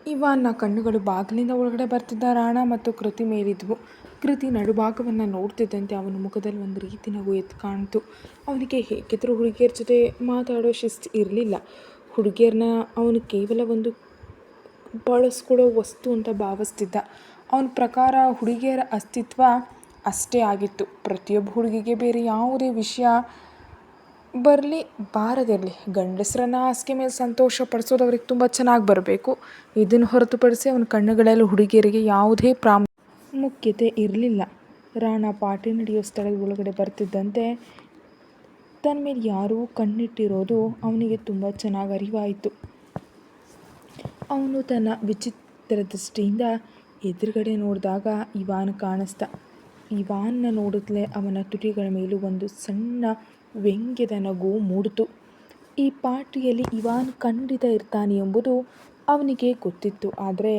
ಇವಾನ್ನ ಕಣ್ಣುಗಳು ಬಾಗಿಲಿಂದ ಒಳಗಡೆ ಬರ್ತಿದ್ದ ರಾಣ ಮತ್ತು ಕೃತಿ ಮೇಲಿದ್ವು. ಕೃತಿ ನಡುಭಾಗವನ್ನು ನೋಡ್ತಿದ್ದಂತೆ ಅವನ ಮುಖದಲ್ಲಿ ಒಂದು ರೀತಿ ನಗು ಎದ್ದು ಕಾಣ್ತು. ಅವನಿಗೆ ಹೇಗಿದ್ದರೂ ಹುಡುಗಿಯರ ಜೊತೆ ಮಾತಾಡೋ ಶಿಸ್ತು ಇರಲಿಲ್ಲ. ಹುಡುಗಿಯರನ್ನ ಅವನು ಕೇವಲ ಒಂದು ಬಳಸ್ಕೊಡೋ ವಸ್ತು ಅಂತ ಭಾವಿಸ್ತಿದ್ದ. ಅವನ ಪ್ರಕಾರ ಹುಡುಗಿಯರ ಅಸ್ತಿತ್ವ ಅಷ್ಟೇ ಆಗಿತ್ತು. ಪ್ರತಿಯೊಬ್ಬ ಹುಡುಗಿಗೆ ಬೇರೆ ಯಾವುದೇ ವಿಷಯ ಬರಲಿ ಬಾರದಿರಲಿ, ಗಂಡಸರನ್ನ ಹಾಸಿಗೆ ಮೇಲೆ ಸಂತೋಷ ಪಡಿಸೋದು ಅವ್ರಿಗೆ ತುಂಬ ಚೆನ್ನಾಗಿ ಬರಬೇಕು. ಇದನ್ನು ಹೊರತುಪಡಿಸಿ ಅವನ ಕಣ್ಣುಗಳಲ್ಲಿ ಹುಡುಗಿಯರಿಗೆ ಯಾವುದೇ ಪ್ರಾಮುಖ್ಯತೆ ಇರಲಿಲ್ಲ. ರಾಣ ಪಾರ್ಟಿ ನಡೆಯೋ ಸ್ಥಳದ ಒಳಗಡೆ ಬರ್ತಿದ್ದಂತೆ ತನ್ನ ಮೇಲೆ ಯಾರೂ ಕಣ್ಣಿಟ್ಟಿರೋದು ಅವನಿಗೆ ತುಂಬ ಚೆನ್ನಾಗಿ ಅರಿವಾಯಿತು. ಅವನು ತನ್ನ ವಿಚಿತ್ರ ದೃಷ್ಟಿಯಿಂದ ಎದುರುಗಡೆ ನೋಡಿದಾಗ ಇವಾನ್ ಕಾಣಿಸ್ದ. ಇವಾನ್ನ ನೋಡಿದ್ಲೇ ಅವನ ತುಟಿಗಳ ಮೇಲೂ ಒಂದು ಸಣ್ಣ ವ್ಯಂಗ್ಯದ ನಗು ಮೂಡಿತು. ಈ ಪಾರ್ಟಿಯಲ್ಲಿ ಇವಾನ್ ಖಂಡಿತ ಇರ್ತಾನೆ ಎಂಬುದು ಅವನಿಗೆ ಗೊತ್ತಿತ್ತು. ಆದರೆ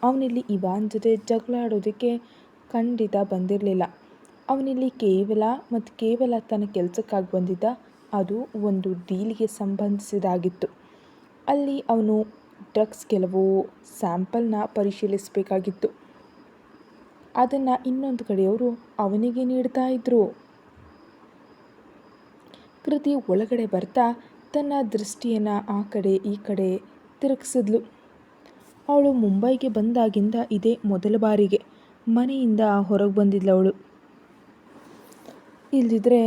ಅವನಿಲ್ಲಿ ಇವಾನ್ ಜೊತೆ ಜಗಳ ಆಡೋದಕ್ಕೆ ಖಂಡಿತ ಬಂದಿರಲಿಲ್ಲ. ಅವನಿಲ್ಲಿ ಕೇವಲ ತನ್ನ ಕೆಲಸಕ್ಕಾಗಿ ಬಂದಿದ್ದ. ಅದು ಒಂದು ಡೀಲ್ಗೆ ಸಂಬಂಧಿಸಿದಾಗಿತ್ತು. ಅಲ್ಲಿ ಅವನು ಡ್ರಗ್ಸ್ ಕೆಲವು ಸ್ಯಾಂಪಲ್ನ ಪರಿಶೀಲಿಸಬೇಕಾಗಿತ್ತು. ಅದನ್ನು ಇನ್ನೊಂದು ಕಡೆಯವರು ಅವನಿಗೆ ನೀಡ್ತಾ ಇದ್ರು. ಕೃತಿ ಒಳಗಡೆ ಬರ್ತಾ ತನ್ನ ದೃಷ್ಟಿಯನ್ನು ಆ ಕಡೆ ಈ ಕಡೆ ತಿರುಗಿಸಿದ್ಲು. ಅವಳು ಮುಂಬೈಗೆ ಬಂದಾಗಿಂದ ಇದೇ ಮೊದಲ ಬಾರಿಗೆ ಮನೆಯಿಂದ ಹೊರಗೆ ಬಂದಿದ್ಲವಳು. ಇಲ್ದಿದ್ರೆ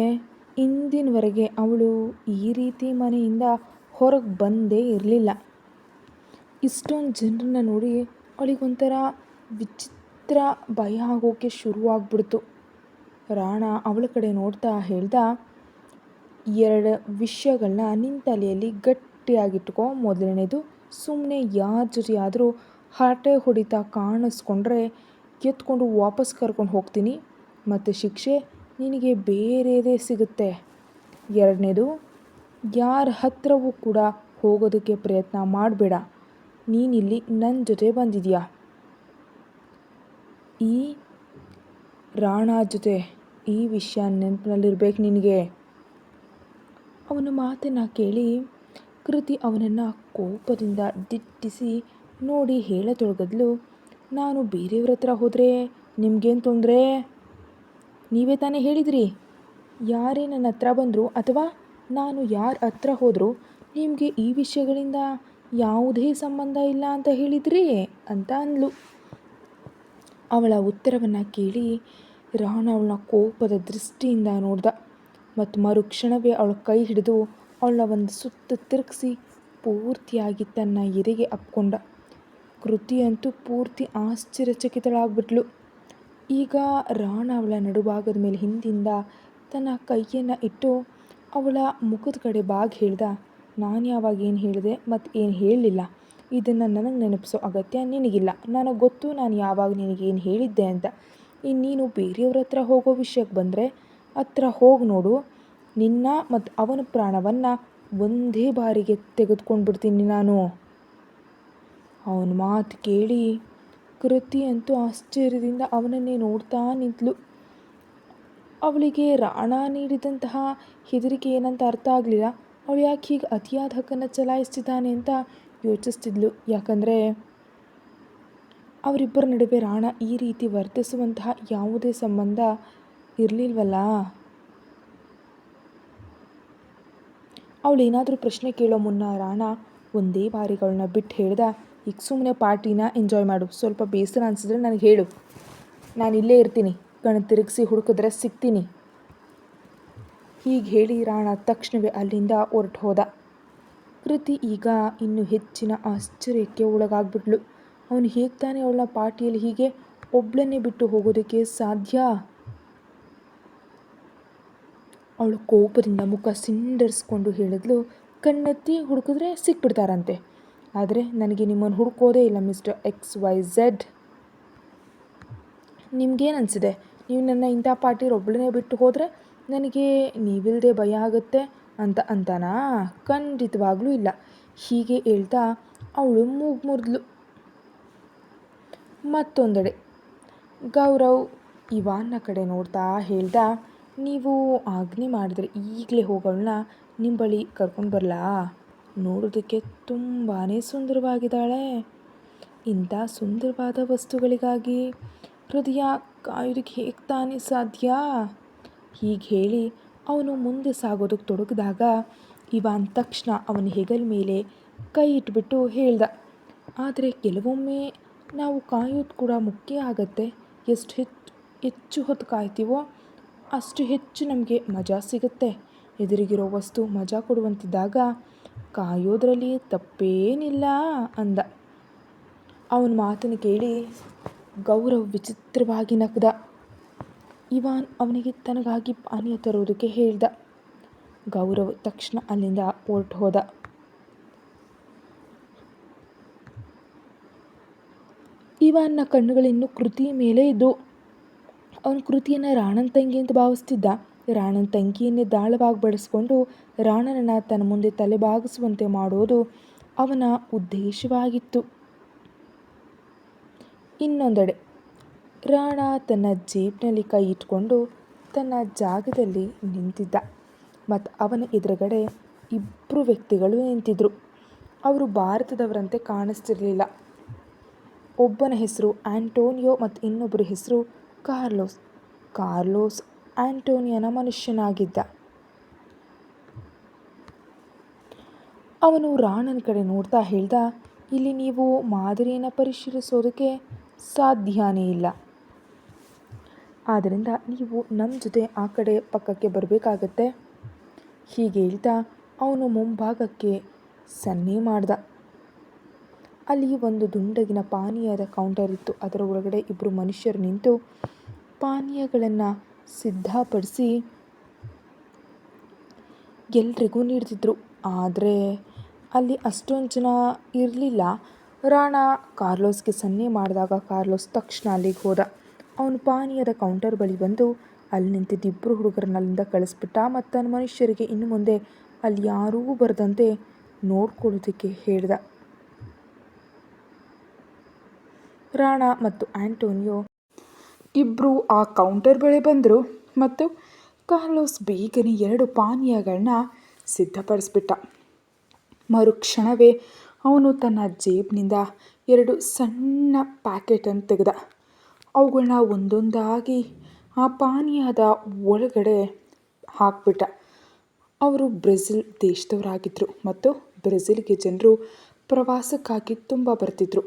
ಇಂದಿನವರೆಗೆ ಅವಳು ಈ ರೀತಿ ಮನೆಯಿಂದ ಹೊರಗೆ ಬಂದೇ ಇರಲಿಲ್ಲ. ಇಷ್ಟೊಂದು ಜನರನ್ನ ನೋಡಿ ಅವಳಿಗೊಂಥರ ವಿಚಿತ್ರ ಭಯ ಆಗೋಕ್ಕೆ ಶುರುವಾಗ್ಬಿಡ್ತು. ರಾಣ ಅವಳ ಕಡೆ ನೋಡ್ತಾ ಹೇಳ್ದ, 2 ವಿಷಯಗಳನ್ನ ನಿನ್ನ ತಲೆಯಲ್ಲಿ ಗಟ್ಟಿಯಾಗಿಟ್ಕೊ. ಮೊದಲನೇದು, ಸುಮ್ಮನೆ ಯಾರ ಜೊತೆ ಆದರೂ ಹರಟೆ ಹೊಡಿತಾ ಕಾಣಿಸ್ಕೊಂಡ್ರೆ ಎತ್ಕೊಂಡು ವಾಪಸ್ ಕರ್ಕೊಂಡು ಹೋಗ್ತೀನಿ ಮತ್ತು ಶಿಕ್ಷೆ ನಿನಗೆ ಬೇರೆದೇ ಸಿಗುತ್ತೆ. 2ನೇದು, ಯಾರ ಹತ್ರವೂ ಕೂಡ ಹೋಗೋದಕ್ಕೆ ಪ್ರಯತ್ನ ಮಾಡಬೇಡ. ನೀನಿಲ್ಲಿ ನನ್ನ ಜೊತೆ ಬಂದಿದೀಯಾ, ಈ ರಾಣ ಜೊತೆ. ಈ ವಿಷಯ ನೆನಪಿನಲ್ಲಿರ್ಬೇಕು ನಿನಗೆ. ಅವನ ಮಾತನ್ನು ಕೇಳಿ ಕೃತಿ ಅವನನ್ನು ಕೋಪದಿಂದ ದಿಟ್ಟಿಸಿ ನೋಡಿ ಹೇಳತೊಡಗಿದ್ಲು, ನಾನು ಬೇರೆಯವ್ರ ಹತ್ರ ಹೋದರೆ ನಿಮಗೇನು ತೊಂದರೆ? ನೀವೇ ತಾನೇ ಹೇಳಿದ್ರಿ, ಯಾರೇ ನನ್ನ ಹತ್ರ ಬಂದರೂ ಅಥವಾ ನಾನು ಯಾರ ಹತ್ರ ಹೋದರೂ ನಿಮಗೆ ಈ ವಿಷಯಗಳಿಂದ ಯಾವುದೇ ಸಂಬಂಧ ಇಲ್ಲ ಅಂತ ಹೇಳಿದ್ರಿ ಅಂತ ಅಂದ್ಲು. ಅವಳ ಉತ್ತರವನ್ನು ಕೇಳಿ ರಾಣ ಅವಳನ್ನ ಕೋಪದ ದೃಷ್ಟಿಯಿಂದ ನೋಡ್ದ ಮತ್ತು ಮರುಕ್ಷಣವೇ ಅವಳ ಕೈ ಹಿಡಿದು ಅವಳನ್ನ ಒಂದು ಸುತ್ತು ತಿರುಗಿಸಿ ಪೂರ್ತಿಯಾಗಿ ತನ್ನ ಎದೆಗೆ ಅಪ್ಕೊಂಡ. ಕೃತಿ ಅಂತೂ ಪೂರ್ತಿ ಆಶ್ಚರ್ಯಚಕಿತಳಾಗ್ಬಿಟ್ಲು. ಈಗ ರಾಣ ಅವಳ ನಡುಭಾಗದ ಮೇಲೆ ಹಿಂದಿಂದ ತನ್ನ ಕೈಯನ್ನು ಇಟ್ಟು ಅವಳ ಮುಖದ ಕಡೆ ಬಾಗಿ ಹೇಳ್ದ, ನಾನು ಯಾವಾಗ ಏನು ಹೇಳಿದೆ ಮತ್ತು ಏನು ಹೇಳಲಿಲ್ಲ ಇದನ್ನು ನನಗೆ ನೆನಪಿಸೋ ಅಗತ್ಯ ನಿನಗಿಲ್ಲ. ನನಗೆ ಗೊತ್ತು ನಾನು ಯಾವಾಗ ನಿನಗೇನು ಹೇಳಿದ್ದೆ ಅಂತ. ಇನ್ನು ನೀನು ಬೇರೆಯವ್ರ ಹತ್ರ ಹೋಗೋ ವಿಷಯಕ್ಕೆ ಬಂದರೆ ಹತ್ರ ಹೋಗಿ ನೋಡು, ನಿನ್ನ ಮತ್ತು ಅವನ ಪ್ರಾಣವನ್ನು ಒಂದೇ ಬಾರಿಗೆ ತೆಗೆದುಕೊಂಡು ಬಿಡ್ತೀನಿ ನಾನು. ಅವನ ಮಾತು ಕೇಳಿ ಕೃತಿ ಅಂತೂ ಆಶ್ಚರ್ಯದಿಂದ ಅವನನ್ನೇ ನೋಡ್ತಾ ನಿಂತಳು. ಅವಳಿಗೆ ರಾಣ ನೀಡಿದಂತಹ ಹೆದರಿಕೆ ಏನಂತ ಅರ್ಥ ಆಗಲಿಲ್ಲ. ಅವಳು ಯಾಕೆ ಹೀಗೆ ಅತಿಯಾದ ಹಕ್ಕನ್ನು ಚಲಾಯಿಸ್ತಿದ್ದಾನೆ ಅಂತ ಯೋಚಿಸ್ತಿದ್ಲು. ಯಾಕಂದರೆ ಅವರಿಬ್ಬರ ನಡುವೆ ರಾಣ ಈ ರೀತಿ ವರ್ತಿಸುವಂತಹ ಯಾವುದೇ ಸಂಬಂಧ ಇರಲಿಲ್ವಲ್ಲ. ಅವಳೇನಾದರೂ ಪ್ರಶ್ನೆ ಕೇಳೋ ಮುನ್ನ ರಾಣ ಒಂದೇ ಬಾರಿಗೆ ಅವಳನ್ನ ಬಿಟ್ಟು ಹೇಳ್ದ, ಈಗ ಸುಮ್ಮನೆ ಪಾರ್ಟಿನ ಎಂಜಾಯ್ ಮಾಡು. ಸ್ವಲ್ಪ ಬೇಸರ ಅನಿಸಿದ್ರೆ ನನಗೆ ಹೇಳು, ನಾನು ಇಲ್ಲೇ ಇರ್ತೀನಿ. ಕಣ್ಣು ತಿರುಗಿಸಿ ಹುಡುಕಿದ್ರೆ ಸಿಗ್ತೀನಿ. ಹೀಗೆ ಹೇಳಿ ರಾಣ ತಕ್ಷಣವೇ ಅಲ್ಲಿಂದ ಹೊರಟು ಹೋದ. ಕೃತಿ ಈಗ ಇನ್ನೂ ಹೆಚ್ಚಿನ ಆಶ್ಚರ್ಯಕ್ಕೆ ಒಳಗಾಗ್ಬಿಟ್ಲು. ಅವನು ಹೇಗೆ ತಾನೇ ಅವಳನ್ನ ಪಾರ್ಟಿಯಲ್ಲಿ ಹೀಗೆ ಒಬ್ಬಳನ್ನೇ ಬಿಟ್ಟು ಹೋಗೋದಕ್ಕೆ ಸಾಧ್ಯ? ಅವಳು ಕೋಪದಿಂದ ಮುಖ ಸಿಂಡರಿಸ್ಕೊಂಡು ಹೇಳಿದ್ಲು, ಕಣ್ಣೆತ್ತಿ ಹುಡುಕಿದ್ರೆ ಸಿಕ್ಬಿಡ್ತಾರಂತೆ. ಆದರೆ ನನಗೆ ನಿಮ್ಮನ್ನು ಹುಡುಕೋದೇ ಇಲ್ಲ ಮಿಸ್ಟರ್ XYZ. ನಿಮ್ಗೇನು ಅನಿಸಿದೆ? ನೀವು ನನ್ನ ಇಂಥ ಪಾರ್ಟಿಯಲ್ಲಿ ಒಬ್ಬಳನ್ನೇ ಬಿಟ್ಟು ಹೋದರೆ ನನಗೆ ನೀವಿಲ್ಲದೆ ಭಯ ಆಗುತ್ತೆ ಅಂತನಾ? ಖಂಡಿತವಾಗ್ಲೂ ಇಲ್ಲ. ಹೀಗೆ ಹೇಳ್ತಾ ಅವಳು ಮೂಗು ಮುರಿದ್ಲು. ಮತ್ತೊಂದೆಡೆ ಗೌರವ್ ಇವಾನ್ನ ಕಡೆ ನೋಡ್ತಾ ಹೇಳ್ದ, ನೀವು ಆಜ್ಞೆ ಮಾಡಿದ್ರೆ ಈಗಲೇ ಹೋಗೋಳನ್ನ ನಿಮ್ಮ ಬಳಿ ಕರ್ಕೊಂಡು ಬರಲಾ? ನೋಡೋದಕ್ಕೆ ತುಂಬಾ ಸುಂದರವಾಗಿದ್ದಾಳೆ. ಇಂಥ ಸುಂದರವಾದ ವಸ್ತುಗಳಿಗಾಗಿ ಹೃದಯ ಕಾಯೋದಕ್ಕೆ ಹೇಗೆ ತಾನೇ ಸಾಧ್ಯ? ಹೀಗೆ ಹೇಳಿ ಅವನು ಮುಂದೆ ಸಾಗೋದಕ್ಕೆ ತೊಡಗಿದಾಗ ಇವಾನ್ ತಕ್ಷಣ ಅವನ ಹೆಗಲ ಮೇಲೆ ಕೈ ಇಟ್ಬಿಟ್ಟು ಹೇಳ್ದ, ಆದರೆ ಕೆಲವೊಮ್ಮೆ ನಾವು ಕಾಯೋದು ಕೂಡ ಮುಖ್ಯ ಆಗತ್ತೆ. ಎಷ್ಟು ಹೆಚ್ಚು ಹೊತ್ತು ಕಾಯ್ತೀವೋ ಅಷ್ಟು ಹೆಚ್ಚು ನಮಗೆ ಮಜಾ ಸಿಗುತ್ತೆ. ಎದುರಿಗಿರೋ ವಸ್ತು ಮಜಾ ಕೊಡುವಂತಿದ್ದಾಗ ಕಾಯೋದ್ರಲ್ಲಿ ತಪ್ಪೇನಿಲ್ಲ ಅಂದ. ಅವನ ಮಾತನ್ನು ಕೇಳಿ ಗೌರವ್ ವಿಚಿತ್ರವಾಗಿ ನಕ್ದ. ಇವಾನ್ ಅವನಿಗೆ ತನಗಾಗಿ ಪಾನೀಯ ತರೋದಕ್ಕೆ ಹೇಳ್ದ. ಗೌರವ್ ತಕ್ಷಣ ಅಲ್ಲಿಂದ ಹೊರಟು ಹೋದ. ಇವಾನ್ನ ಕಣ್ಣುಗಳಿನ್ನೂ ಕೃತಿ ಮೇಲೆ ಇದ್ದು. ಅವನು ಕೃತಿಯನ್ನು ರಾಣನ ತಂಗಿ ಅಂತ ಭಾವಿಸ್ತಿದ್ದ. ರಾಣನ ತಂಗಿಯನ್ನೇ ದಾಳವಾಗಿ ಬಳಸ್ಕೊಂಡು ರಾಣನನ್ನು ತನ್ನ ಮುಂದೆ ತಲೆಬಾಗಿಸುವಂತೆ ಮಾಡೋದು ಅವನ ಉದ್ದೇಶವಾಗಿತ್ತು. ಇನ್ನೊಂದೆಡೆ ರಾಣ ತನ್ನ ಜೇಬಿನಲ್ಲಿ ಕೈ ಇಟ್ಕೊಂಡು ತನ್ನ ಜಾಗದಲ್ಲಿ ನಿಂತಿದ್ದ ಮತ್ತು ಅವನ ಎದುರುಗಡೆ ಇಬ್ಬರು ವ್ಯಕ್ತಿಗಳು ನಿಂತಿದ್ರು. ಅವರು ಭಾರತದವರಂತೆ ಕಾಣಿಸ್ತಿರ್ಲಿಲ್ಲ. ಒಬ್ಬನ ಹೆಸರು ಆಂಟೋನಿಯೋ ಮತ್ತು ಇನ್ನೊಬ್ಬರ ಹೆಸರು ಕಾರ್ಲೋಸ್. ಕಾರ್ಲೋಸ್ ಆಂಟೋನಿಯನ ಮನುಷ್ಯನಾಗಿದ್ದ. ಅವನು ರಾಣನ ಕಡೆ ನೋಡ್ತಾ ಹೇಳ್ದ, ಇಲ್ಲಿ ನೀವು ಮಾದರಿಯನ್ನು ಪರಿಶೀಲಿಸೋದಕ್ಕೆ ಸಾಧ್ಯನೇ ಇಲ್ಲ. ಆದ್ದರಿಂದ ನೀವು ನಮ್ಮ ಜೊತೆ ಆ ಕಡೆ ಪಕ್ಕಕ್ಕೆ ಬರಬೇಕಾಗತ್ತೆ. ಹೀಗೆ ಹೇಳ್ತಾ ಅವನು ಮುಂಭಾಗಕ್ಕೆ ಸನ್ನೆ ಮಾಡ್ದ. ಅಲ್ಲಿ ಒಂದು ದುಂಡಗಿನ ಪಾನೀಯದ ಕೌಂಟರ್ ಇತ್ತು. ಅದರ ಒಳಗಡೆ ಇಬ್ಬರು ಮನುಷ್ಯರು ನಿಂತು ಪಾನೀಯಗಳನ್ನು ಸಿದ್ಧಪಡಿಸಿ ಎಲ್ರಿಗೂ ನೀಡ್ತಿದ್ರು. ಆದರೆ ಅಲ್ಲಿ ಅಷ್ಟೊಂದು ಜನ ಇರಲಿಲ್ಲ. ರಾಣ ಕಾರ್ಲೋಸ್ಗೆ ಸನ್ನೆ ಮಾಡಿದಾಗ ಕಾರ್ಲೋಸ್ ತಕ್ಷಣ ಅಲ್ಲಿಗೆ ಹೋದ. ಅವನು ಪಾನೀಯದ ಕೌಂಟರ್ ಬಳಿ ಬಂದು ಅಲ್ಲಿ ನಿಂತಿದ್ದ ಇಬ್ಬರು ಹುಡುಗರನ್ನ ಅಲ್ಲಿಂದ ಕಳಿಸ್ಬಿಟ್ಟ ಮತ್ತು ತನ್ನ ಮನುಷ್ಯರಿಗೆ ಇನ್ನು ಮುಂದೆ ಅಲ್ಲಿ ಯಾರೂ ಬರದಂತೆ ನೋಡ್ಕೊಳ್ಳೋದಕ್ಕೆ ಹೇಳ್ದ. ರಾಣ ಮತ್ತು ಆಂಟೋನಿಯೋ ಇಬ್ಬರು ಆ ಕೌಂಟರ್ ಬಳಿ ಬಂದರು ಮತ್ತು ಕಾರ್ಲೋಸ್ ಬೇಗನೆ 2 ಪಾನೀಯಗಳನ್ನ ಸಿದ್ಧಪಡಿಸ್ಬಿಟ್ಟ. ಮರುಕ್ಷಣವೇ ಅವನು ತನ್ನ ಜೇಬಿನಿಂದ 2 ಸಣ್ಣ ಪ್ಯಾಕೆಟನ್ನು ತೆಗೆದ. ಅವುಗಳನ್ನ ಒಂದೊಂದಾಗಿ ಆ ಪಾನೀಯದ ಒಳಗಡೆ ಹಾಕ್ಬಿಟ್ಟ. ಅವರು ಬ್ರೆಜಿಲ್ ದೇಶದವರಾಗಿದ್ದರು ಮತ್ತು ಬ್ರೆಜಿಲ್ಗೆ ಜನರು ಪ್ರವಾಸಕ್ಕಾಗಿ ತುಂಬ ಬರ್ತಿದ್ರು.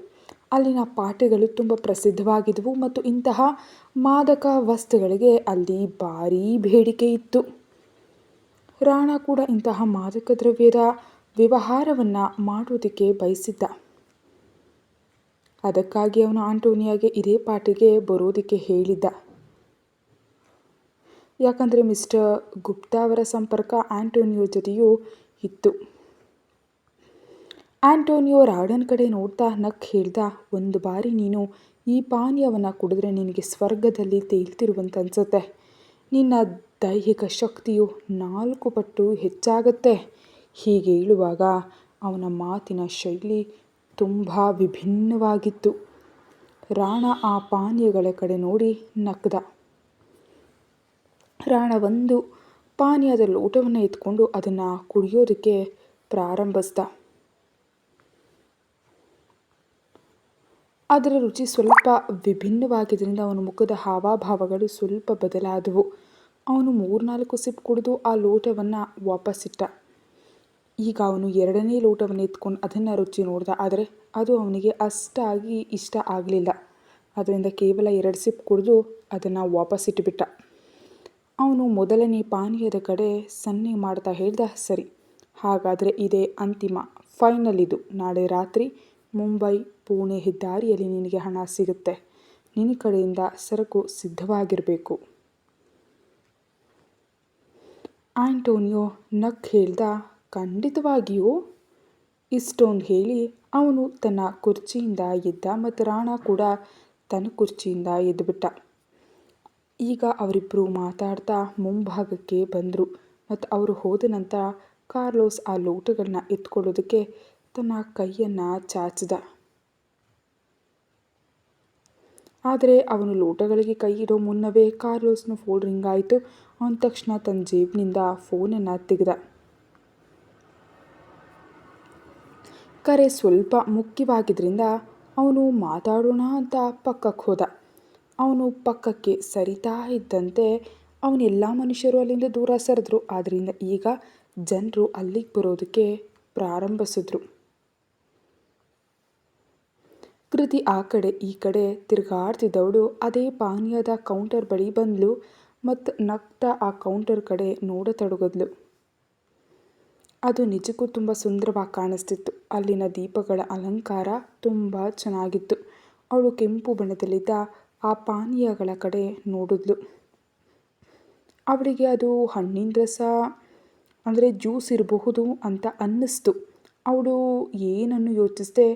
ಅಲ್ಲಿನ ಪಾಟೆಗಳು ತುಂಬ ಪ್ರಸಿದ್ಧವಾಗಿದ್ದವು ಮತ್ತು ಇಂತಹ ಮಾದಕ ವಸ್ತುಗಳಿಗೆ ಅಲ್ಲಿ ಭಾರೀ ಬೇಡಿಕೆ ಇತ್ತು. ರಾಣ ಕೂಡ ಇಂತಹ ಮಾದಕ ದ್ರವ್ಯದ ವ್ಯವಹಾರವನ್ನು ಮಾಡೋದಕ್ಕೆ ಬಯಸಿದ್ದ. ಅದಕ್ಕಾಗಿ ಅವನು ಆಂಟೋನಿಯಾಗೆ ಇದೇ ಪಾರ್ಟಿಗೆ ಬರೋದಕ್ಕೆ ಹೇಳಿದ್ದ. ಯಾಕಂದರೆ ಮಿಸ್ಟರ್ ಗುಪ್ತಾ ಅವರ ಸಂಪರ್ಕ ಆಂಟೋನಿಯೋ ಜೊತೆಯೂ ಇತ್ತು. ಆಂಟೋನಿಯೋ ರಾಣನ ಕಡೆ ನೋಡ್ತಾ ನಕ್ ಹೇಳ್ದ, ಒಂದು ಬಾರಿ ನೀನು ಈ ಪಾನೀಯವನ್ನು ಕುಡಿದ್ರೆ ನಿನಗೆ ಸ್ವರ್ಗದಲ್ಲಿ ತೇಲ್ತಿರುವಂತ ಅನಿಸುತ್ತೆ. ನಿನ್ನ ದೈಹಿಕ ಶಕ್ತಿಯು 4 ಪಟ್ಟು ಹೆಚ್ಚಾಗತ್ತೆ. ಹೀಗೆ ಹೇಳುವಾಗ ಅವನ ಮಾತಿನ ಶೈಲಿ ತುಂಬ ವಿಭಿನ್ನವಾಗಿತ್ತು. ರಾಣ ಆ ಪಾನೀಯಗಳ ಕಡೆ ನೋಡಿ ನಕ್ದ. ರಾಣ ಒಂದು ಪಾನೀಯದ ಲೋಟವನ್ನು ಎತ್ಕೊಂಡು ಅದನ್ನು ಕುಡಿಯೋದಕ್ಕೆ ಪ್ರಾರಂಭಿಸ್ದ. ಅದರ ರುಚಿ ಸ್ವಲ್ಪ ವಿಭಿನ್ನವಾಗಿದ್ದರಿಂದ ಅವನ ಮುಖದ ಹಾವಭಾವಗಳು ಸ್ವಲ್ಪ ಬದಲಾದವು. ಅವನು 3-4 ಸಿಪ್ ಕುಡಿದು ಆ ಲೋಟವನ್ನು ವಾಪಸ್ಸಿಟ್ಟ. ಈಗ ಅವನು 2ನೇ ಲೋಟವನ್ನು ಎತ್ಕೊಂಡು ಅದನ್ನು ರುಚಿ ನೋಡ್ದ. ಆದರೆ ಅದು ಅವನಿಗೆ ಅಷ್ಟಾಗಿ ಇಷ್ಟ ಆಗಲಿಲ್ಲ. ಅದರಿಂದ ಕೇವಲ 2 ಸಿಪ್ ಕುಡಿದು ಅದನ್ನು ವಾಪಸ್ಸಿಟ್ಟುಬಿಟ್ಟ. ಅವನು ಮೊದಲನೇ ಪಾನೀಯದ ಕಡೆ ಸನ್ನೆ ಮಾಡ್ತಾ ಹೇಳ್ದ, ಸರಿ, ಹಾಗಾದರೆ ಇದೇ ಅಂತಿಮ, ಫೈನಲ್ ಇದು. ನಾಳೆ ರಾತ್ರಿ ಮುಂಬೈ ಪುಣೆ ಹೆದ್ದಾರಿಯಲ್ಲಿ ನಿನಗೆ ಹಣ ಸಿಗುತ್ತೆ. ನಿನ್ನ ಕಡೆಯಿಂದ ಸರಕು ಸಿದ್ಧವಾಗಿರಬೇಕು. ಆಂಟೋನಿಯೋ ನಕ್ ಹೇಳ್ದ, ಖಂಡಿತವಾಗಿಯೂ. ಇಷ್ಟೊಂದು ಹೇಳಿ ಅವನು ತನ್ನ ಕುರ್ಚಿಯಿಂದ ಎದ್ದ ಮತ್ತು ರಾಣ ಕೂಡ ತನ್ನ ಕುರ್ಚಿಯಿಂದ ಎದ್ದುಬಿಟ್ಟ. ಈಗ ಅವರಿಬ್ಬರು ಮಾತಾಡ್ತಾ ಮುಂಭಾಗಕ್ಕೆ ಬಂದರು ಮತ್ತು ಅವರು ಹೋದ ನಂತರ ಕಾರ್ಲೋಸ್ ಆ ಲೋಟಗಳನ್ನ ಎತ್ಕೊಳ್ಳೋದಕ್ಕೆ ತನ್ನ ಕೈಯನ್ನು ಚಾಚಿದ. ಆದರೆ ಅವನು ಲೋಟಗಳಿಗೆ ಕೈ ಇಡೋ ಮುನ್ನವೇ ಕಾರ್ಲೋಸ್ನ ಫೋನ್ ರಿಂಗ್ ಆಯಿತು. ಅವನ ತಕ್ಷಣ ತನ್ನ ಜೇಬಿನಿಂದ ಫೋನನ್ನು ತೆಗೆದ. ಕರೆ ಸ್ವಲ್ಪ ಮುಖ್ಯವಾಗಿದ್ದರಿಂದ ಅವನು ಮಾತಾಡೋಣ ಅಂತ ಪಕ್ಕಕ್ಕೆ ಹೋದ. ಅವನು ಪಕ್ಕಕ್ಕೆ ಸರಿತಾ ಇದ್ದಂತೆ ಅವನೆಲ್ಲ ಮನುಷ್ಯರು ಅಲ್ಲಿಂದ ದೂರ ಸರಿದ್ರು. ಆದ್ದರಿಂದ ಈಗ ಜನರು ಅಲ್ಲಿಗೆ ಬರೋದಕ್ಕೆ ಪ್ರಾರಂಭಿಸಿದ್ರು. ಕೃತಿ ಆ ಕಡೆ ಈ ಕಡೆ ತಿರುಗಾಡ್ತಿದ್ದವಳು ಅದೇ ಪಾನೀಯದ ಕೌಂಟರ್ ಬಳಿ ಬಂದ್ಲು ಮತ್ತು ನಗ್ತಾ ಆ ಕೌಂಟರ್ ಕಡೆ ನೋಡತೊಡಗಿದ್ಲು. ಅದು ನಿಜಕ್ಕೂ ತುಂಬ ಸುಂದರವಾಗಿ ಕಾಣಿಸ್ತಿತ್ತು. ಅಲ್ಲಿನ ದೀಪಗಳ ಅಲಂಕಾರ ತುಂಬ ಚೆನ್ನಾಗಿತ್ತು. ಅವಳು ಕೆಂಪು ಬಣ್ಣದಲ್ಲಿದ್ದ ಆ ಪಾನೀಯಗಳ ಕಡೆ ನೋಡಿದ್ಲು. ಅವಳಿಗೆ ಅದು ಹಣ್ಣಿನ ರಸ ಅಂದರೆ ಜ್ಯೂಸ್ ಇರಬಹುದು ಅಂತ ಅನ್ನಿಸ್ತು. ಅವಳು ಏನನ್ನು ಯೋಚಿಸದೆ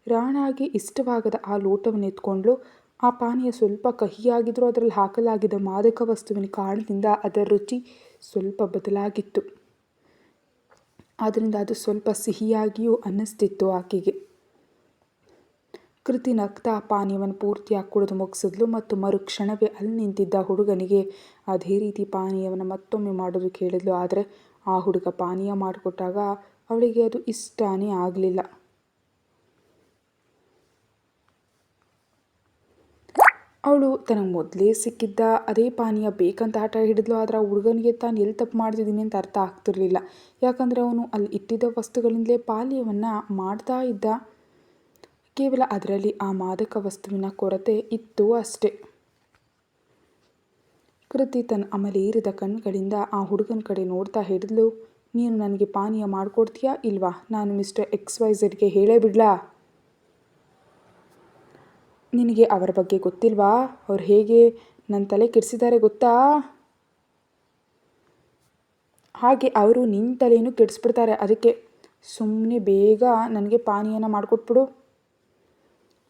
ರಾಣಾಗೆ ಇಷ್ಟವಾಗದ ಆ ಲೋಟವನ್ನು ಎತ್ಕೊಂಡ್ಳು. ಆ ಪಾನೀಯ ಸ್ವಲ್ಪ ಕಹಿಯಾಗಿದ್ದರೂ ಅದರಲ್ಲಿ ಹಾಕಲಾಗಿದ್ದ ಮಾದಕ ವಸ್ತುವಿನ ಕಾರಣದಿಂದ ಅದರ ರುಚಿ ಸ್ವಲ್ಪ ಬದಲಾಗಿತ್ತು. ಆದ್ದರಿಂದ ಅದು ಸ್ವಲ್ಪ ಸಿಹಿಯಾಗಿಯೂ ಅನ್ನಿಸ್ತಿತ್ತು ಆಕೆಗೆ. ಕೃತಿ ನಗ್ತಾ ಪಾನೀಯವನ್ನು ಪೂರ್ತಿಯಾಗಿ ಕುಡಿದು ಮುಗಿಸಿದ್ಲು ಮತ್ತು ಮರುಕ್ಷಣವೇ ಅಲ್ಲಿ ನಿಂತಿದ್ದ ಹುಡುಗನಿಗೆ ಅದೇ ರೀತಿ ಪಾನೀಯವನ್ನು ಮತ್ತೊಮ್ಮೆ ಮಾಡೋದಕ್ಕೆ ಹೇಳಿದ್ಲು. ಆದರೆ ಆ ಹುಡುಗ ಪಾನೀಯ ಮಾಡಿಕೊಟ್ಟಾಗ ಅವಳಿಗೆ ಅದು ಇಷ್ಟನೇ ಆಗಲಿಲ್ಲ. ಅವಳು ತನಗೆ ಮೊದಲೇ ಸಿಕ್ಕಿದ್ದ ಅದೇ ಪಾನೀಯ ಬೇಕಂತ ಆಟ ಹಿಡಿದ್ಲು. ಆದರೆ ಆ ಹುಡುಗನಿಗೆ ತಾನು ಎಲ್ಲಿ ತಪ್ಪು ಮಾಡ್ತಿದ್ದೀನಿ ಅಂತ ಅರ್ಥ ಆಗ್ತಿರ್ಲಿಲ್ಲ. ಯಾಕಂದರೆ ಅವನು ಅಲ್ಲಿ ಇಟ್ಟಿದ್ದ ವಸ್ತುಗಳಿಂದಲೇ ಪಾನೀಯವನ್ನು ಮಾಡ್ತಾ ಇದ್ದ. ಕೇವಲ ಅದರಲ್ಲಿ ಆ ಮಾದಕ ವಸ್ತುವಿನ ಕೊರತೆ ಇತ್ತು ಅಷ್ಟೆ. ಕೃತಿ ತನ್ನ ಅಮಲೇರಿದ ಕಣ್ಗಳಿಂದ ಆ ಹುಡುಗನ ಕಡೆ ನೋಡ್ತಾ ಹೇಳಿದ್ಲು, ನೀನು ನನಗೆ ಪಾನೀಯ ಮಾಡಿಕೊಡ್ತೀಯಾ ಇಲ್ವಾ? ನಾನು ಮಿಸ್ಟರ್ XYZಗೆ ಹೇಳೇ ಬಿಡ್ಲಾ? ನಿನಗೆ ಅವರ ಬಗ್ಗೆ ಗೊತ್ತಿಲ್ವಾ? ಅವ್ರು ಹೇಗೆ ನನ್ನ ತಲೆ ಕೆಡಿಸಿದ್ದಾರೆ ಗೊತ್ತಾ? ಹಾಗೆ ಅವರು ನಿನ್ನ ತಲೆನೂ ಕೆಡಿಸ್ಬಿಡ್ತಾರೆ. ಅದಕ್ಕೆ ಸುಮ್ಮನೆ ಬೇಗ ನನಗೆ ಪಾನೀಯನ ಮಾಡಿಕೊಟ್ಬಿಡು.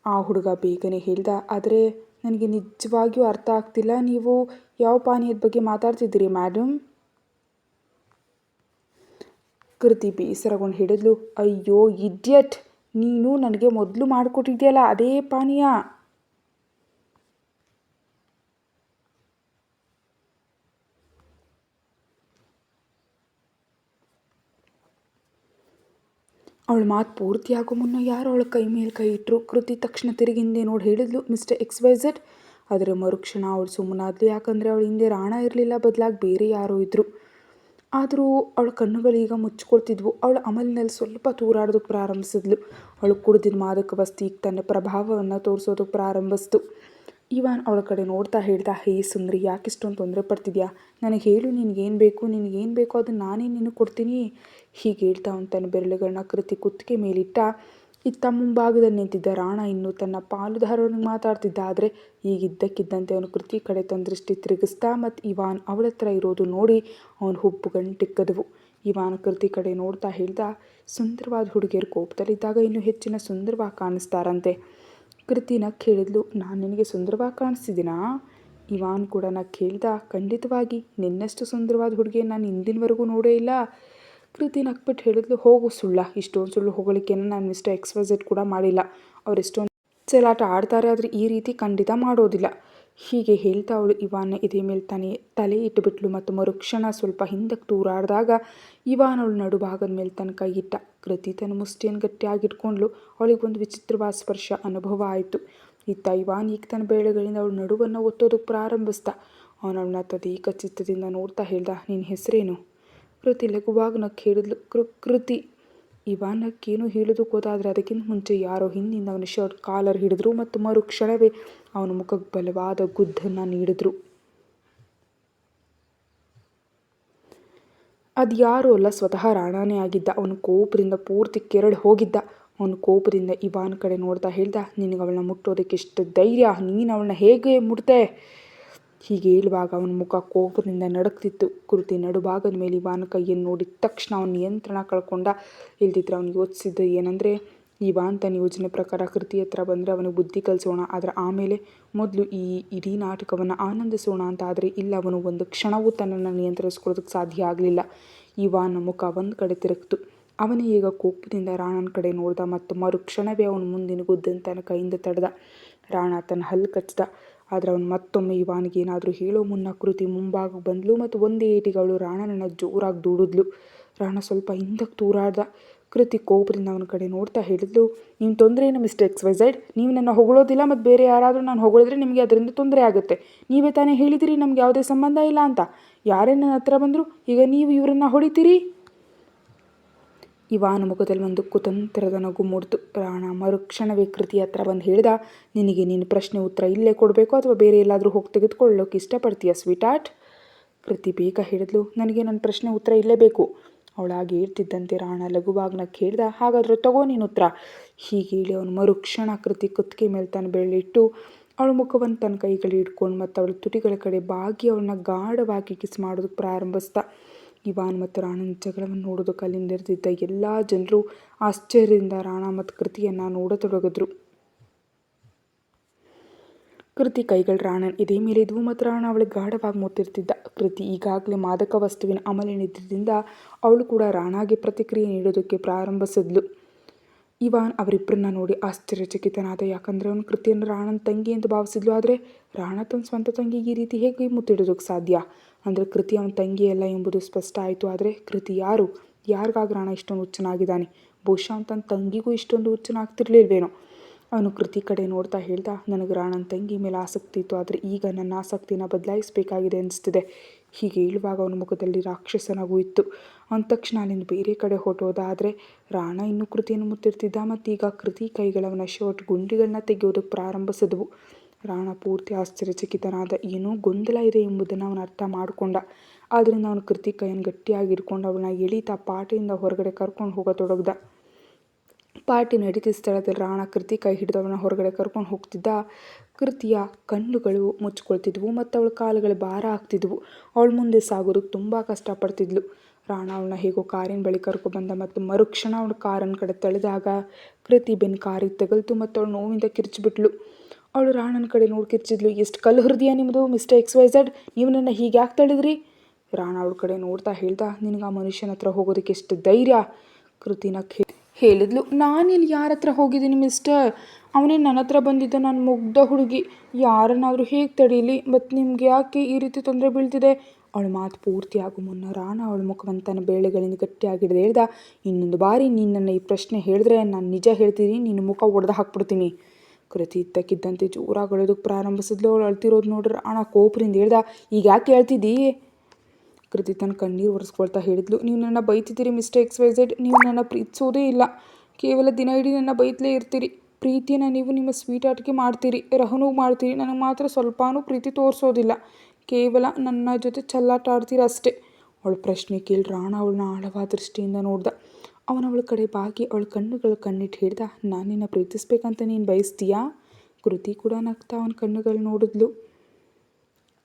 ಆ ಹುಡುಗ ಬೇಗನೆ ಹೇಳ್ದ. ಆದರೆ ನನಗೆ ನಿಜವಾಗಿಯೂ ಅರ್ಥ ಆಗ್ತಿಲ್ಲ. ನೀವು ಯಾವ ಪಾನೀಯದ ಬಗ್ಗೆ ಮಾತಾಡ್ತಿದ್ದೀರಿ ಮ್ಯಾಡಮ್? ಕೃತಿ ಬೇಸರಗೊಂಡು ಹಿಡಿದ್ಲು. ಅಯ್ಯೋ ಇಡಿಯಟ್, ನೀನು ನನಗೆ ಮೊದಲು ಮಾಡಿಕೊಟ್ಟಿದ್ಯಲ್ಲ ಅದೇ ಪಾನೀಯ. ಅವಳ ಮಾತು ಪೂರ್ತಿಯಾಗೋ ಮುನ್ನ ಯಾರೋ ಅವಳ ಕೈ ಮೇಲೆ ಕೈ ಇಟ್ಟರು. ಕೃತಿ ತಕ್ಷಣ ತಿರುಗಿಂದೆ ನೋಡಿ ಹೇಳಿದ್ಲು, ಮಿಸ್ಟರ್ XYZ. ಆದರೆ ಮರುಕ್ಷಣ ಅವಳು ಸುಮ್ಮನಾದ್ಲು. ಯಾಕಂದರೆ ಅವಳ ಹಿಂದೆ ರಾಣಾ ಇರಲಿಲ್ಲ, ಬದಲಾಗಿ ಬೇರೆ ಯಾರೋ ಇದ್ದರು. ಆದರೂ ಅವಳ ಕಣ್ಣುಗಳೀಗ ಮುಚ್ಕೊಳ್ತಿದ್ವು. ಅವಳ ಅಮಲಿನಲ್ಲಿ ಸ್ವಲ್ಪ ತೂರಾಡೋದಕ್ಕೆ ಪ್ರಾರಂಭಿಸಿದ್ಲು. ಅವಳು ಕುಡಿದಿದ್ದ ಮಾದಕ ವಸ್ತು ಈಗ ತನ್ನ ಪ್ರಭಾವವನ್ನು ತೋರಿಸೋದಕ್ಕೆ ಪ್ರಾರಂಭಿಸ್ತು. ಇವಾನ್ ಅವಳ ಕಡೆ ನೋಡ್ತಾ ಹೇಳ್ದ, ಹೇ ಸುಂದರಿ, ಯಾಕಿಷ್ಟೊಂದು ತೊಂದರೆ ಪಡ್ತಿದ್ಯಾ? ನನಗೆ ಹೇಳು, ನಿನಗೇನು ಬೇಕು ಅದನ್ನು ನಾನೇ ನಿನಗೆ ಕೊಡ್ತೀನಿ. ಹೀಗೆ ಹೇಳ್ತಾ ಅವನು ತನ್ನ ಬೆರಳುಗಳನ್ನ ಕೃತಿ ಕುತ್ತಿಗೆ ಮೇಲಿಟ್ಟ. ಇತ್ತ ಮುಂಭಾಗದಲ್ಲಿ ನಿಂತಿದ್ದ ರಾಣಾ ಇನ್ನೂ ತನ್ನ ಪಾಲುದಾರನಿಗೆ ಮಾತಾಡ್ತಿದ್ದ. ಆದರೆ ಈಗ ಇದ್ದಕ್ಕಿದ್ದಂತೆ ಅವನು ಕೃತಿ ಕಡೆ ತನ್ನ ದೃಷ್ಟಿ ತಿರುಗಿಸ್ತಾ ಮತ್ತು ಇವಾನ್ ಅವಳ ಹತ್ರ ಇರೋದು ನೋಡಿ ಅವನು ಹುಬ್ಬು ಗಂಟಿಕ್ಕದವು. ಇವಾನ್ ಕೃತಿ ಕಡೆ ನೋಡ್ತಾ ಹೇಳ್ದ, ಸುಂದರವಾದ ಹುಡುಗಿಯರು ಕೋಪದಲ್ಲಿದ್ದಾಗ ಇನ್ನೂ ಹೆಚ್ಚಿನ ಸುಂದರವಾಗಿ ಕಾಣಿಸ್ತಾರಂತೆ. ಕೃತಿ ನಕ್ ಹೇಳಿದ್ಲು, ನಾನು ನಿನಗೆ ಸುಂದರವಾಗಿ ಕಾಣಿಸ್ತಿದ್ದೀನಾ? ಇವಾನ್ ಕೂಡ ನಕ್ ಹೇಳ್ದ, ಖಂಡಿತವಾಗಿ, ನಿನ್ನಷ್ಟು ಸುಂದರವಾದ ಹುಡುಗಿಯನ್ನು ನಾನು ಇಂದಿನವರೆಗೂ ನೋಡೇ ಇಲ್ಲ. ಕೃತಿ ನಕ್ಬಿಟ್ಟು ಹೇಳಿದ್ಲು, ಹೋಗು ಸುಳ್ಳ, ಇಷ್ಟೊಂದು ಸುಳ್ಳು ಹೊಗಳಿಕೆಯನ್ನು ನಾನು ಮಿಸ್ಟರ್ XYZ ಕೂಡ ಮಾಡಿಲ್ಲ. ಅವರೆಷ್ಟೊಂದು ಚೆಲ್ಲಾಟ ಆಡ್ತಾರೆ, ಆದರೆ ಈ ರೀತಿ ಖಂಡಿತ ಮಾಡೋದಿಲ್ಲ. ಹೀಗೆ ಹೇಳ್ತಾ ಅವಳು ಇವಾನ್ನ ಎದೆ ಮೇಲೆ ತಲೆ ಇಟ್ಟುಬಿಟ್ಲು ಮತ್ತು ಮರುಕ್ಷಣ ಸ್ವಲ್ಪ ಹಿಂದಕ್ಕೆ ತೂರಾಡಿದಾಗ ಇವಾನ್ ಅವಳು ನಡುಭಾಗದ ಮೇಲೆ ತನ್ನ ಕೈ ಇಟ್ಟ. ಕೃತಿ ತನ್ನ ಮುಷ್ಟಿಯನ್ನು ಗಟ್ಟಿಯಾಗಿಟ್ಕೊಂಡ್ಲು. ಅವಳಿಗೆ ಒಂದು ವಿಚಿತ್ರವಾದ ಸ್ಪರ್ಶ ಅನುಭವ ಆಯಿತು. ಇತ್ತ ಇವಾನ್ ಈಗ ತನ್ನ ಬೆರಳುಗಳಿಂದ ಅವಳ ನಡುವನ್ನು ಒತ್ತೋದಕ್ಕೆ ಪ್ರಾರಂಭಿಸ್ದ. ಅವನವಳನ್ನ ತದೇಕ ಚಿತ್ತದಿಂದ ನೋಡ್ತಾ ಹೇಳ್ದ, ನಿನ್ನ ಹೆಸರೇನು? ಕೃತಿ ಲಘುವಾಗಿ ನಕ್ಕೆ ಹೇಳಿದ್ಲು, ಕೃತಿ. ಇವಾನ್ ನಕ್ಕೇನು ಹೇಳೋದಕ್ಕೆ ಹೋದಾದರೆ ಅದಕ್ಕಿಂತ ಮುಂಚೆ ಯಾರೋ ಹಿಂದಿಂದ ಅವನ ಶರ್ಟ್ ಕಾಲರ್ ಹಿಡಿದ್ರು ಮತ್ತು ಮರುಕ್ಷಣವೇ ಅವನ ಮುಖಕ್ಕೆ ಬಲವಾದ ಗುದ್ದನ್ನು ನೀಡಿದ್ರು. ಅದು ಯಾರೋ ಅಲ್ಲ, ಸ್ವತಃ ರಾಣಾನೇ ಆಗಿದ್ದ. ಅವನು ಕೋಪದಿಂದ ಪೂರ್ತಿ ಕೆರಳು ಹೋಗಿದ್ದ. ಅವನು ಕೋಪದಿಂದ ಇವಾನ್ ಕಡೆ ನೋಡ್ತಾ ಹೇಳ್ದ, ನಿನಗೆ ಅವಳನ್ನ ಮುಟ್ಟೋದಕ್ಕೆ ಎಷ್ಟು ಧೈರ್ಯ? ನೀನು ಅವಳನ್ನ ಹೇಗೆ ಮುಟ್ದೆ? ಹೀಗೆ ಹೇಳುವಾಗ ಅವನ ಮುಖ ಕೋಪದಿಂದ ನಡುಕ್ತಿತ್ತು. ಕೃತಿ ನಡುಭಾಗದ ಮೇಲೆ ಇವಾನ್ ಕೈಯನ್ನು ನೋಡಿದ ತಕ್ಷಣ ಅವನ ನಿಯಂತ್ರಣ ಕಳ್ಕೊಂಡ. ಇಲ್ದಿದ್ರೆ ಅವನು ಯೋಚಿಸಿದ್ದು ಏನಂದರೆ, ಇವಾನ್ ತನ್ನ ಯೋಜನೆ ಪ್ರಕಾರ ಕೃತಿ ಹತ್ರ ಬಂದರೆ ಅವನಿಗೆ ಬುದ್ಧಿ ಕಲಿಸೋಣ, ಆದರೆ ಆಮೇಲೆ ಮೊದಲು ಈ ಇಡೀ ನಾಟಕವನ್ನು ಆನಂದಿಸೋಣ ಅಂತ. ಆದರೆ ಇಲ್ಲ, ಅವನು ಒಂದು ಕ್ಷಣವೂ ತನ್ನನ್ನು ನಿಯಂತ್ರಿಸ್ಕೊಳ್ಳೋದಕ್ಕೆ ಸಾಧ್ಯ ಆಗಲಿಲ್ಲ. ಇವಾನ್ನ ಮುಖ ಒಂದು ಕಡೆ ತಿರುಗ್ತು. ಅವನೇ ಈಗ ಕೋಪದಿಂದ ರಾಣನ ಕಡೆ ನೋಡ್ದ ಮತ್ತು ಮರುಕ್ಷಣವೇ ಅವನು ಮುಂದಿನ ಗುದ್ದನ್ನು ತನ್ನ ಕೈಯಿಂದ ತಡೆದ. ರಾಣಾ ತನ್ನ ಹಲ್ಲು ಕಚ್ಚಿದ. ಆದರೆ ಅವನು ಮತ್ತೊಮ್ಮೆ ಇವಾನಿಗೆ ಏನಾದರೂ ಹೇಳೋ ಮುನ್ನ ಕೃತಿ ಮುಂಭಾಗಕ್ಕೆ ಬಂದಳು ಮತ್ತು ಒಂದೇ ಏಟಿಗೆ ಅವಳು ರಾಣನನ್ನು ಜೋರಾಗಿ ದೂಡಿದ್ಲು. ರಾಣ ಸ್ವಲ್ಪ ಹಿಂದಕ್ಕೆ ತೂರಾಡ್ದ. ಕೃತಿ ಕೋಪದಿಂದ ಅವನ ಕಡೆ ನೋಡ್ತಾ ಹೇಳಿದ್ಲು, ನಿಮ್ಮ ತೊಂದರೆ ಏನು ಮಿಸ್ಟರ್ XYZ? ನೀವು ನನ್ನ ಹೊಗಳೋದಿಲ್ಲ ಮತ್ತು ಬೇರೆ ಯಾರಾದರೂ ನಾನು ಹೊಗಳಿದ್ರೆ ನಿಮಗೆ ಅದರಿಂದ ತೊಂದರೆ ಆಗುತ್ತೆ. ನೀವೇ ತಾನೇ ಹೇಳಿದಿರಿ ನಮ್ಗೆ ಯಾವುದೇ ಸಂಬಂಧ ಇಲ್ಲ ಅಂತ. ಯಾರೇ ನನ್ನ ಹತ್ರ ಬಂದರು ಈಗ ನೀವು ಇವರನ್ನು ಹೊಡಿತೀರಿ? ಇವಾನ ಮುಖದಲ್ಲಿ ಒಂದು ಕುತಂತ್ರದ ನಗು ಮೂಡ್ತು. ರಾಣಾ ಮರುಕ್ಷಣವೇ ಕೃತಿ ಹತ್ರ ಬಂದು ಹೇಳ್ದ, ನಿನಗೆ ನಿನ್ನ ಪ್ರಶ್ನೆ ಉತ್ತರ ಇಲ್ಲೇ ಕೊಡಬೇಕು ಅಥವಾ ಬೇರೆ ಎಲ್ಲಾದರೂ ಹೋಗಿ ತೆಗೆದುಕೊಳ್ಳೋಕೆ ಇಷ್ಟಪಡ್ತೀಯ ಸ್ವೀಟ್ ಆರ್ಟ್? ಕೃತಿ ಬೇಗ ಹೇಳಿದ್ಲು, ನನಗೆ ನನ್ನ ಪ್ರಶ್ನೆ ಉತ್ತರ ಇಲ್ಲೇ ಬೇಕು. ಅವಳಾಗಿ ಹೇಳ್ತಿದ್ದಂತೆ ರಾಣಾ ಲಘುವಾಗಿ ಕೇಳ್ದ, ಹಾಗಾದರೆ ತಗೋ ನೀನು ಉತ್ತರ. ಹೀಗೆ ಹೇಳಿ ಅವನು ಮರುಕ್ಷಣ ಕೃತಿ ಕುತ್ತಿಗೆ ಮೇಲೆ ತನ್ನ ಬೆರಳಿಟ್ಟು ಅವಳ ಮುಖವನ್ನು ತನ್ನ ಕೈಗಳು ಹಿಡ್ಕೊಂಡು ಮತ್ತು ಅವಳ ತುಟಿಗಳ ಕಡೆ ಬಾಗಿ ಅವಳನ್ನ ಗಾಢವಾಗಿ ಕಿಸ್ ಮಾಡೋದಕ್ಕೆ ಪ್ರಾರಂಭಿಸ್ದ. ಇವಾನ್ ಮತ್ತು ರಾಣನ ಜಗಳವನ್ನು ನೋಡೋದಕ್ಕೆ ಅಲ್ಲಿ ನೆರೆದಿದ್ದ ಎಲ್ಲ ಜನರು ಆಶ್ಚರ್ಯದಿಂದ ರಾಣಾ ಮತ್ತು ಕೃತಿಯನ್ನು ನೋಡತೊಡಗಿದ್ರು. ಕೃತಿ ಕೈಗಳು ರಾಣನ್ ಎದೆ ಮೇಲೆ ಇದ್ವು ಮತ್ತು ರಾಣಾ ಅವಳಿಗೆ ಗಾಢವಾಗಿ ಮುತ್ತಿರ್ತಿದ್ದ. ಕೃತಿ ಈಗಾಗಲೇ ಮಾದಕ ವಸ್ತುವಿನ ಅಮಲಿನಿದ್ರಿಂದ ಅವಳು ಕೂಡ ರಾಣಾಗೆ ಪ್ರತಿಕ್ರಿಯೆ ನೀಡೋದಕ್ಕೆ ಪ್ರಾರಂಭಿಸಿದ್ಲು. ಇವಾನ್ ಅವರಿಬ್ಬರನ್ನ ನೋಡಿ ಆಶ್ಚರ್ಯಚಕಿತನಾದ. ಯಾಕಂದರೆ ಅವನು ಕೃತಿಯನ್ನು ರಾಣನ ತಂಗಿ ಎಂದು ಭಾವಿಸಿದ್ಲು. ಆದರೆ ರಾಣಾ ತನ್ನ ಸ್ವಂತ ತಂಗಿಗೆ ಈ ರೀತಿ ಹೇಗೆ ಮುತ್ತಿಡೋದಕ್ಕೆ ಸಾಧ್ಯ? ಅಂದರೆ ಕೃತಿ ಅವನ ತಂಗಿಯಲ್ಲ ಎಂಬುದು ಸ್ಪಷ್ಟ ಆಯಿತು. ಆದರೆ ಕೃತಿ ಯಾರು? ಯಾರಿಗಾಗಿ ರಾಣಾ ಇಷ್ಟೊಂದು ಹುಚ್ಚನಾಗಿದ್ದಾನೆ? ಬಹುಶಃ ಅವನು ತನ್ನ ತಂಗಿಗೂ ಇಷ್ಟೊಂದು ಹುಚ್ಚನಾಗ್ತಿರ್ಲಿಲ್ವೇನೋ. ಅವನು ಕೃತಿ ಕಡೆ ನೋಡ್ತಾ ಹೇಳ್ದ, ನನಗೆ ರಾಣನ ತಂಗಿ ಮೇಲೆ ಆಸಕ್ತಿ ಇತ್ತು, ಆದರೆ ಈಗ ನನ್ನ ಆಸಕ್ತಿನ ಬದಲಾಯಿಸಬೇಕಾಗಿದೆ ಅನಿಸ್ತಿದೆ. ಹೀಗೆ ಹೇಳುವಾಗ ಅವನ ಮುಖದಲ್ಲಿ ರಾಕ್ಷಸನಗೂ ಇತ್ತು. ಅಂದ ತಕ್ಷಣ ಅಲ್ಲಿಂದ ಬೇರೆ ಕಡೆ ಹೊರಟೋದ. ಆದರೆ ರಾಣಾ ಇನ್ನೂ ಕೃತಿಯನ್ನು ಮುತ್ತಿರ್ತಿದ್ದ ಮತ್ತು ಈಗ ಕೃತಿ ಕೈಗಳವನ ಶರ್ಟ್ ಗುಂಡಿಗಳನ್ನ ತೆಗೆಯೋದಕ್ಕೆ ಪ್ರಾರಂಭಿಸಿದವು. ರಾಣಾ ಪೂರ್ತಿ ಆಶ್ಚರ್ಯಚಕಿತನಾದ. ಏನೋ ಗೊಂದಲ ಇದೆ ಎಂಬುದನ್ನು ಅವನು ಅರ್ಥ ಮಾಡಿಕೊಂಡ. ಆದ್ದರಿಂದ ಅವನು ಕೃತಿ ಕೈಯನ್ನು ಗಟ್ಟಿಯಾಗಿ ಹಿಡ್ಕೊಂಡು ಅವಳನ್ನ ಎಳೀತಾ ಪಾರ್ಟಿಯಿಂದ ಹೊರಗಡೆ ಕರ್ಕೊಂಡು ಹೋಗತೊಡಗ್ದ. ಪಾರ್ಟಿ ನಡೀತಿದ್ದ ಸ್ಥಳದಲ್ಲಿ ರಾಣಾ ಕೃತಿ ಕೈ ಹಿಡಿದು ಅವಳನ್ನ ಹೊರಗಡೆ ಕರ್ಕೊಂಡು ಹೋಗ್ತಿದ್ದ. ಕೃತಿಯ ಕಣ್ಣುಗಳು ಮುಚ್ಕೊಳ್ತಿದ್ವು ಮತ್ತು ಅವಳ ಕಾಲುಗಳು ಭಾರ ಆಗ್ತಿದ್ವು. ಅವಳ ಮುಂದೆ ಸಾಗೋದಕ್ಕೆ ತುಂಬ ಕಷ್ಟಪಡ್ತಿದ್ಲು. ರಾಣಾ ಅವಳನ್ನ ಹೇಗೋ ಕಾರಿನ ಬಳಿ ಕರ್ಕೊಬಂದ ಮತ್ತು ಮರುಕ್ಷಣ ಅವಳ ಕಾರನ್ನ ಕಡೆ ತಳೆದಾಗ ಕೃತಿ ಬೆನ್ನು ಕಾರಿಗೆ ತಗಲ್ತು ಮತ್ತು ಅವಳು ನೋವಿಂದ ಕಿರ್ಚಿಬಿಟ್ಲು. ಅವಳು ರಾಣನ ಕಡೆ ನೋಡಿ ಕಿರ್ಚಿದ್ಲು, ಎಷ್ಟು ಕಲ್ಲು ಹೃದಯ ನಿಮ್ಮದು ಮಿಸ್ಟರ್ XYZ? ನೀವು ನನ್ನ ಹೀಗೆ ಯಾಕೆ ತಳಿದ್ರಿ? ರಾಣಾ ಅವಳ ಕಡೆ ನೋಡ್ತಾ ಹೇಳ್ದ, ನಿನಗೆ ಆ ಮನುಷ್ಯನ ಹತ್ರ ಹೋಗೋದಕ್ಕೆ ಎಷ್ಟು ಧೈರ್ಯ? ಕೃತಿನ ಹೇಳಿದ್ಲು, ನಾನಿಲ್ಲಿ ಯಾರ ಹತ್ರ ಹೋಗಿದ್ದೀನಿ ಮಿಸ್ಟರ್? ಅವನೇ ನನ್ನ ಹತ್ರ ಬಂದಿದ್ದ. ನಾನು ಮುಗ್ಧ ಹುಡುಗಿ, ಯಾರನ್ನಾದರೂ ಹೇಗೆ ತಡೀಲಿ? ಮತ್ತು ನಿಮ್ಗೆ ಯಾಕೆ ಈ ರೀತಿ ತೊಂದರೆ ಬೀಳ್ತಿದೆ? ಅವಳ ಮಾತು ಪೂರ್ತಿ ಆಗೋ ಮುನ್ನ ರಾಣಾ ಅವಳ ಮುಖವನ್ನು ತನ್ನ ಬೇಳೆಗಳಿಂದ ಗಟ್ಟಿಯಾಗಿ ಹಿಡಿದು ಹೇಳ್ದ, ಇನ್ನೊಂದು ಬಾರಿ ನೀನು ನನ್ನ ಈ ಪ್ರಶ್ನೆ ಹೇಳಿದ್ರೆ ನಾನು ನಿಜ ಹೇಳ್ತೀನಿ, ನಿನ್ನ ಮುಖ ಒಡೆದು ಹಾಕ್ಬಿಡ್ತೀನಿ. ಕೃತಿ ಇದ್ದಕ್ಕಿದ್ದಂತೆ ಜೋರಾಗಿ ಅಳೋದಕ್ಕೆ ಪ್ರಾರಂಭಿಸಿದ್ಲು. ಅವಳು ಅಳ್ತಿರೋದು ನೋಡ್ರಿ ರಾಣಾ ಕೋಪದಿಂದ ಹೇಳ್ದ, ಈಗ ಯಾಕೆ ಹೇಳ್ತಿದ್ದೀ? ಕೃತಿ ತನ್ನ ಕಣ್ಣೀರು ಒರೆಸ್ಕೊಳ್ತಾ ಹೇಳಿದ್ಲು, ನೀವು ನನ್ನ ಬೈತಿದ್ದೀರಿ ಮಿಸ್ಟರ್ XYZ. ನೀವು ನನ್ನ ಪ್ರೀತಿಸೋದೇ ಇಲ್ಲ, ಕೇವಲ ದಿನ ಇಡೀ ನನ್ನ ಬೈತಲೇ ಇರ್ತೀರಿ. ಪ್ರೀತಿಯನ್ನು ನೀವು ನಿಮ್ಮ ಸ್ವೀಟ್ ಆಟಿಕೆ ಮಾಡ್ತೀರಿ, ರಹನೂ ಮಾಡ್ತೀರಿ, ನನಗೆ ಮಾತ್ರ ಸ್ವಲ್ಪನೂ ಪ್ರೀತಿ ತೋರಿಸೋದಿಲ್ಲ. ಕೇವಲ ನನ್ನ ಜೊತೆ ಚೆಲ್ಲಾಟ ಆಡ್ತೀರ ಅಷ್ಟೇ. ಅವಳ ಪ್ರಶ್ನೆ ಕೇಳಿ ರಾಣಾ ಅವಳನ್ನ ಆಳವಾದ ದೃಷ್ಟಿಯಿಂದ ನೋಡ್ದ. ಅವಳ ಕಡೆ ಬಾಗಿ ಅವಳ ಕಣ್ಣಿಟ್ಟು ಹೇಳ್ದ, ನಾನು ನಿನ್ನ ಪ್ರೀತಿಸ್ಬೇಕಂತ ನೀನು ಬಯಸ್ತೀಯಾ? ಕೃತಿ ಕೂಡ ನಗ್ತಾ ಅವನ ಕಣ್ಣುಗಳು ನೋಡಿದ್ಲು.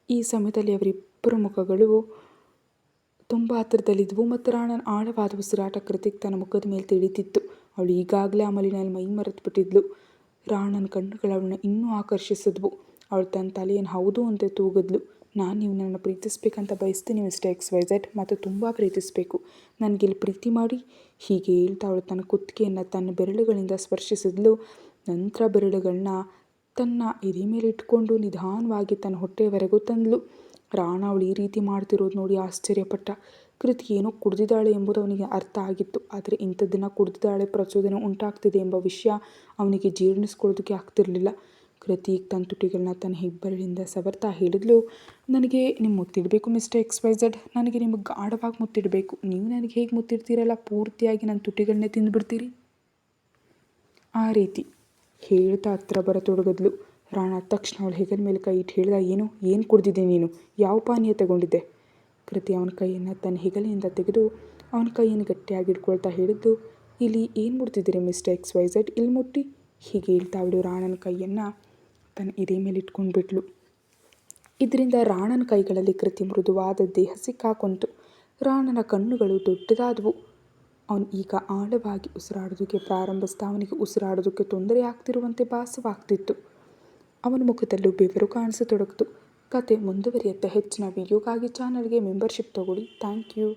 ಈ ಸಮಯದಲ್ಲಿ ಅವರಿಬ್ಬರ ಮುಖಗಳು ತುಂಬ ಹತ್ತಿರದಲ್ಲಿದ್ವು ಮತ್ತು ರಾಣನ ಆಳವಾದ ಉಸಿರಾಟ ಕೃತಿಗೆ ತನ್ನ ಮುಖದ ಮೇಲೆ ತಿಳಿತಿತ್ತು. ಅವಳು ಈಗಾಗಲೇ ಅಮಲಿನಲ್ಲಿ ಮೈ ಮರೆತು ಬಿಟ್ಟಿದ್ಲು. ರಾಣನ ಕಣ್ಣುಗಳು ಅವಳನ್ನ ಇನ್ನೂ ಆಕರ್ಷಿಸಿದ್ವು. ಅವಳು ತನ್ನ ತಲೆಯನ್ನು ಹೌದು ಅಂತ ತೂಗಿದ್ಲು. ನಾನು ನೀವು ನನ್ನ ಪ್ರೀತಿಸ್ಬೇಕಂತ ಬಯಸ್ತೀನಿ ಮಿಸ್ಟರ್ XYZ, ಮತ್ತು ತುಂಬ ಪ್ರೀತಿಸಬೇಕು. ನನಗಿಲ್ಲಿ ಪ್ರೀತಿ ಮಾಡಿ. ಹೀಗೆ ಹೇಳ್ತಾ ಅವಳು ತನ್ನ ಕುತ್ತಿಗೆಯನ್ನು ತನ್ನ ಬೆರಳುಗಳಿಂದ ಸ್ಪರ್ಶಿಸಿದ್ಲು. ನಂತರ ಬೆರಳುಗಳನ್ನ ತನ್ನ ಎದೆ ಮೇಲೆ ಇಟ್ಕೊಂಡು ನಿಧಾನವಾಗಿ ತನ್ನ ಹೊಟ್ಟೆಯವರೆಗೂ ತಂದ್ಲು. ರಾಣಾ ಅವಳು ಈ ರೀತಿ ಮಾಡ್ತಿರೋದು ನೋಡಿ ಆಶ್ಚರ್ಯಪಟ್ಟ. ಕೃತಿ ಏನೋ ಕುಡಿದಿದ್ದಾಳೆ ಎಂಬುದು ಅವನಿಗೆ ಅರ್ಥ ಆಗಿತ್ತು. ಆದರೆ ಇಂಥದ್ದನ್ನು ಕುಡಿದಿದ್ದಾಳೆ, ಪ್ರಚೋದನೆ ಉಂಟಾಗ್ತಿದೆ ಎಂಬ ವಿಷಯ ಅವನಿಗೆ ಜೀರ್ಣಿಸ್ಕೊಳ್ಳೋದಕ್ಕೆ ಆಗ್ತಿರ್ಲಿಲ್ಲ. ಕೃತಿ ತನ್ನ ತುಟಿಗಳನ್ನ ತನ್ನ ಹೆಬ್ಬೆರಳಿಂದ ಸವರ್ತಾ ಹೇಳಿದ್ಲು, ನನಗೆ ನಿಮ್ಮ ಮುತ್ತಿಡಬೇಕು ಮಿಸ್ಟರ್ XYZ. ನನಗೆ ನಿಮಗೆ ಗಾಢವಾಗಿ ಮುತ್ತಿಡಬೇಕು. ನೀವು ನನಗೆ ಹೇಗೆ ಮುತ್ತಿಡ್ತೀರಲ್ಲ, ಪೂರ್ತಿಯಾಗಿ ನನ್ನ ತುಟಿಗಳನ್ನೇ ತಿಂದುಬಿಡ್ತೀರಿ. ಆ ರೀತಿ ಹೇಳ್ತಾ ಹತ್ರ ಬರತೊಡಗಿದ್ಲು. ರಾಣಾ ತಕ್ಷಣ ಅವಳು ಹೆಗಲ ಮೇಲೆ ಕೈ ಇಟ್ಟು ಹೇಳ್ದ, ಏನು ಕುಡಿದಿದ್ದೆ ನೀನು? ಯಾವ ಪಾನೀಯ ತಗೊಂಡಿದ್ದೆ? ಕೃತಿ ಅವನ ಕೈಯನ್ನು ತನ್ನ ಹೆಗಲಿನಿಂದ ತೆಗೆದು ಅವನ ಕೈಯನ್ನು ಗಟ್ಟಿಯಾಗಿ ಹಿಡ್ಕೊಳ್ತಾ ಹೇಳಿದ್ದು, ಇಲ್ಲಿ ಏನು ಮುಡ್ತಿದ್ದೀರಿ ಮಿಸ್ಟರ್ XYZ? ಇಲ್ಲಿ ಮುಟ್ಟಿ. ಹೀಗೆ ಹೇಳ್ತಾ ಅವಳು ರಾಣನ ಕೈಯನ್ನು ತನ್ನ ಎದೆ ಮೇಲೆ ಇಟ್ಕೊಂಡು ಬಿಟ್ಲು. ಇದರಿಂದ ರಾಣನ ಕೈಗಳಲ್ಲಿ ಕೃತಿ ಮೃದುವಾದ ದೇಹ ಸಿಕ್ಕಾಕೊಂತು. ರಾಣನ ಕಣ್ಣುಗಳು ದೊಡ್ಡದಾದವು. ಅವನು ಈಗ ಆಳವಾಗಿ ಉಸಿರಾಡೋದಕ್ಕೆ ಪ್ರಾರಂಭಿಸ್ತಾ. ಅವನಿಗೆ ಉಸಿರಾಡೋದಕ್ಕೆ ತೊಂದರೆ ಆಗ್ತಿರುವಂತೆ ಭಾಸವಾಗ್ತಿತ್ತು. ಅವನ ಮುಖದಲ್ಲೂ ಬೆವರು ಕಾಣಿಸತೊಡಗಿತು. ಕತೆ ಮುಂದುವರಿಯುತ್ತೆ. ಹೆಚ್ಚಿನ ವಿಡಿಯೋಗಾಗಿ ಚಾನಲ್ಗೆ ಮೆಂಬರ್ಶಿಪ್ ತಗೊಳ್ಳಿ. Thank you.